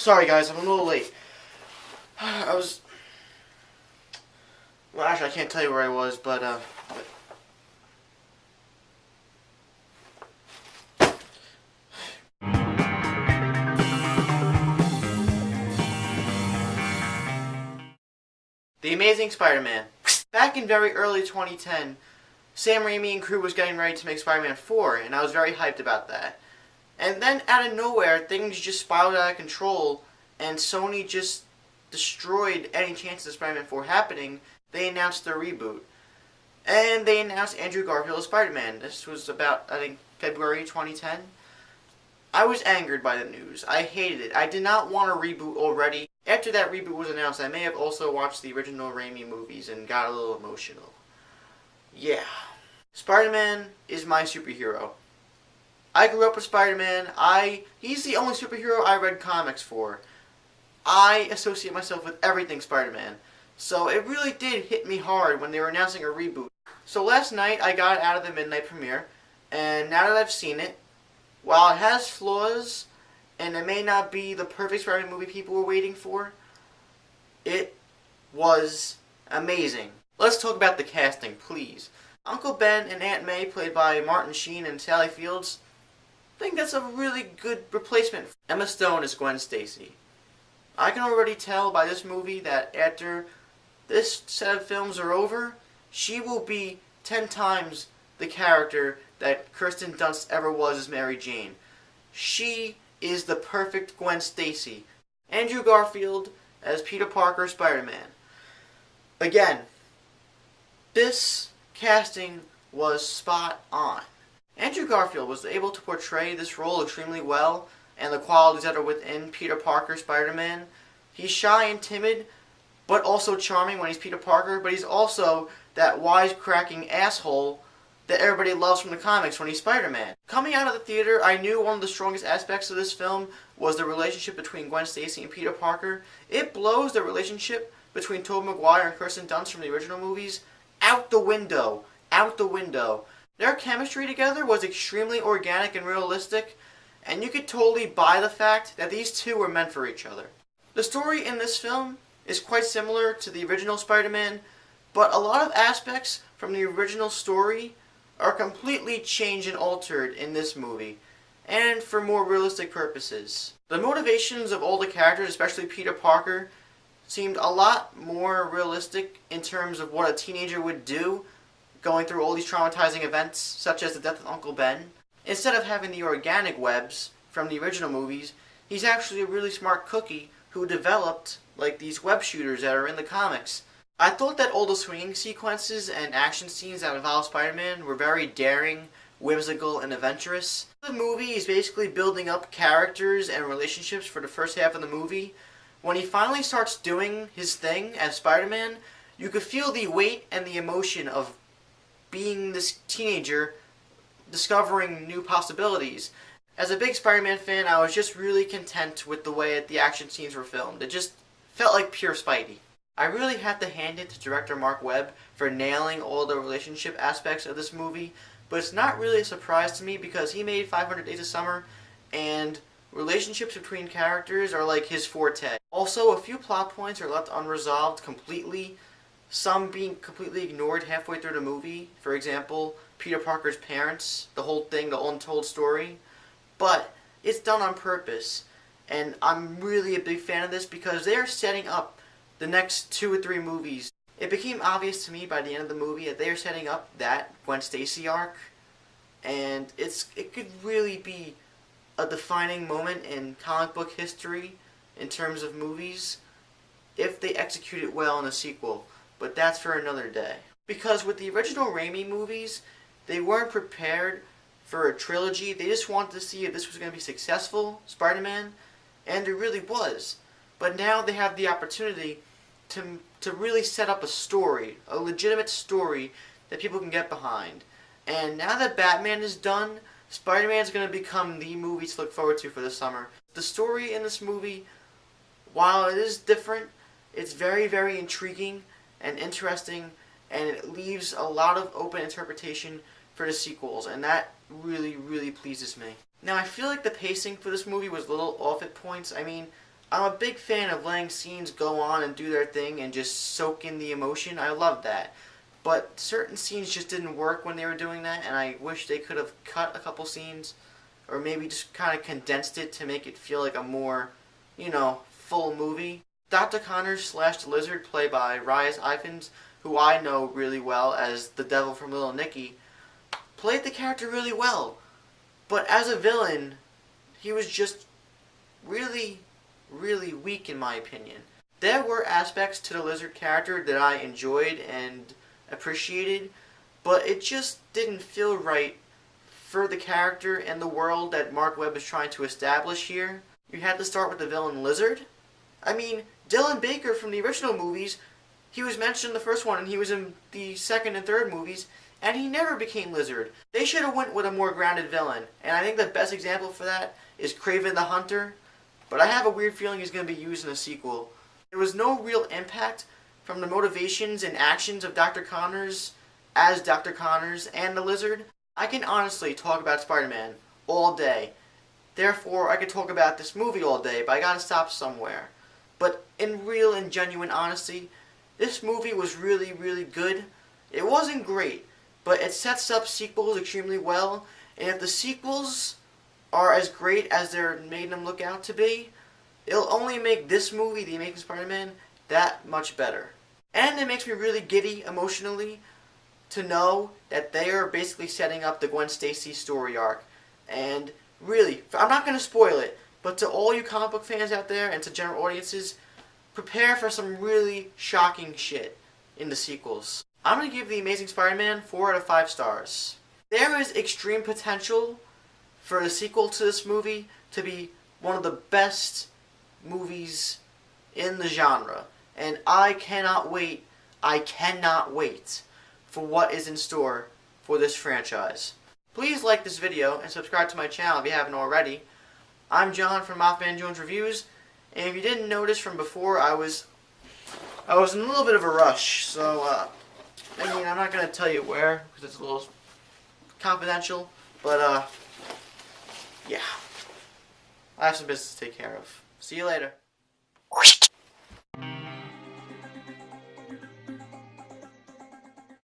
Sorry guys, I'm a little late. I was... Well, actually, I can't tell you where I was, but The Amazing Spider-Man. Back in very early 2010, Sam Raimi and crew was getting ready to make Spider-Man 4, and I was very hyped about that. And then, out of nowhere, things just spiraled out of control, and Sony just destroyed any chances of Spider-Man 4 happening. They announced their reboot. And they announced Andrew Garfield as Spider-Man. This was about, I think, February 2010. I was angered by the news. I hated it. I did not want a reboot already. After that reboot was announced, I may have also watched the original Raimi movies and got a little emotional. Yeah. Spider-Man is my superhero. I grew up with Spider-Man. He's the only superhero I read comics for. I associate myself with everything Spider-Man. So it really did hit me hard when they were announcing a reboot. So last night I got it out of the midnight premiere, and now that I've seen it, while it has flaws, and it may not be the perfect Spider-Man movie people were waiting for, it was amazing. Let's talk about the casting, please. Uncle Ben and Aunt May, played by Martin Sheen and Sally Fields, I think that's a really good replacement. Emma Stone is Gwen Stacy. I can already tell by this movie that after this set of films are over, she will be 10 times the character that Kirsten Dunst ever was as Mary Jane. She is the perfect Gwen Stacy. Andrew Garfield as Peter Parker, Spider-Man. Again, this casting was spot on. Andrew Garfield was able to portray this role extremely well, and the qualities that are within Peter Parker, Spider-Man. He's shy and timid, but also charming when he's Peter Parker, but he's also that wisecracking asshole that everybody loves from the comics when he's Spider-Man. Coming out of the theater, I knew one of the strongest aspects of this film was the relationship between Gwen Stacy and Peter Parker. It blows the relationship between Tobey Maguire and Kirsten Dunst from the original movies out the window. Out the window. Their chemistry together was extremely organic and realistic, and you could totally buy the fact that these two were meant for each other. The story in this film is quite similar to the original Spider-Man, but a lot of aspects from the original story are completely changed and altered in this movie, and for more realistic purposes. The motivations of all the characters, especially Peter Parker, seemed a lot more realistic in terms of what a teenager would do, going through all these traumatizing events, such as the death of Uncle Ben. Instead of having the organic webs from the original movies, he's actually a really smart cookie who developed like these web shooters that are in the comics. I thought that all the swinging sequences and action scenes that involve Spider-Man were very daring, whimsical, and adventurous. The movie is basically building up characters and relationships for the first half of the movie. When he finally starts doing his thing as Spider-Man, you could feel the weight and the emotion of being this teenager discovering new possibilities. As a big Spider-Man fan, I was just really content with the way the action scenes were filmed. It just felt like pure Spidey. I really have to hand it to director Mark Webb for nailing all the relationship aspects of this movie, but it's not really a surprise to me because he made 500 Days of Summer, and relationships between characters are like his forte. Also, a few plot points are left unresolved completely, some being completely ignored halfway through the movie. For example, Peter Parker's parents, the whole thing, the untold story. But it's done on purpose, and I'm really a big fan of this because they're setting up the next 2 or 3 movies. It became obvious to me by the end of the movie that they're setting up that Gwen Stacy arc, and it could really be a defining moment in comic book history in terms of movies if they execute it well in a sequel. But that's for another day. Because with the original Raimi movies, they weren't prepared for a trilogy. They just wanted to see if this was going to be successful, Spider-Man, and it really was. But now they have the opportunity to really set up a story, a legitimate story that people can get behind. And now that Batman is done, Spider-Man is going to become the movie to look forward to for the summer. The story in this movie, while it is different, it's very, very intriguing and interesting, and it leaves a lot of open interpretation for the sequels, and that really, really pleases me. Now, I feel like the pacing for this movie was a little off at points. I mean, I'm a big fan of letting scenes go on and do their thing and just soak in the emotion. I love that. But certain scenes just didn't work when they were doing that, and I wish they could have cut a couple scenes or maybe just kind of condensed it to make it feel like a more, full movie. Dr. Connors slash the Lizard, played by Rhys Ifans, who I know really well as the devil from Little Nicky, played the character really well. But as a villain, he was just really, really weak in my opinion. There were aspects to the Lizard character that I enjoyed and appreciated, but it just didn't feel right for the character and the world that Mark Webb is trying to establish here. You had to start with the villain Lizard. I mean, Dylan Baker from the original movies, he was mentioned in the first one and he was in the second and third movies, and he never became Lizard. They should have went with a more grounded villain, and I think the best example for that is Kraven the Hunter, but I have a weird feeling he's going to be used in a sequel. There was no real impact from the motivations and actions of Dr. Connors as Dr. Connors and the Lizard. I can honestly talk about Spider-Man all day. Therefore, I could talk about this movie all day, but I gotta stop somewhere. But in real and genuine honesty, this movie was really, really good. It wasn't great, but it sets up sequels extremely well, and if the sequels are as great as they're made them look out to be, it'll only make this movie, The Amazing Spider-Man, that much better. And it makes me really giddy emotionally to know that they are basically setting up the Gwen Stacy story arc. And really, I'm not going to spoil it, but to all you comic book fans out there and to general audiences, prepare for some really shocking shit in the sequels. I'm going to give The Amazing Spider-Man 4 out of 5 stars. There is extreme potential for the sequel to this movie to be one of the best movies in the genre. And I cannot wait for what is in store for this franchise. Please like this video and subscribe to my channel if you haven't already. I'm John from Mothman Jones Reviews, and if you didn't notice from before, I was in a little bit of a rush, so I'm not going to tell you where, because it's a little confidential, but yeah, I have some business to take care of. See you later.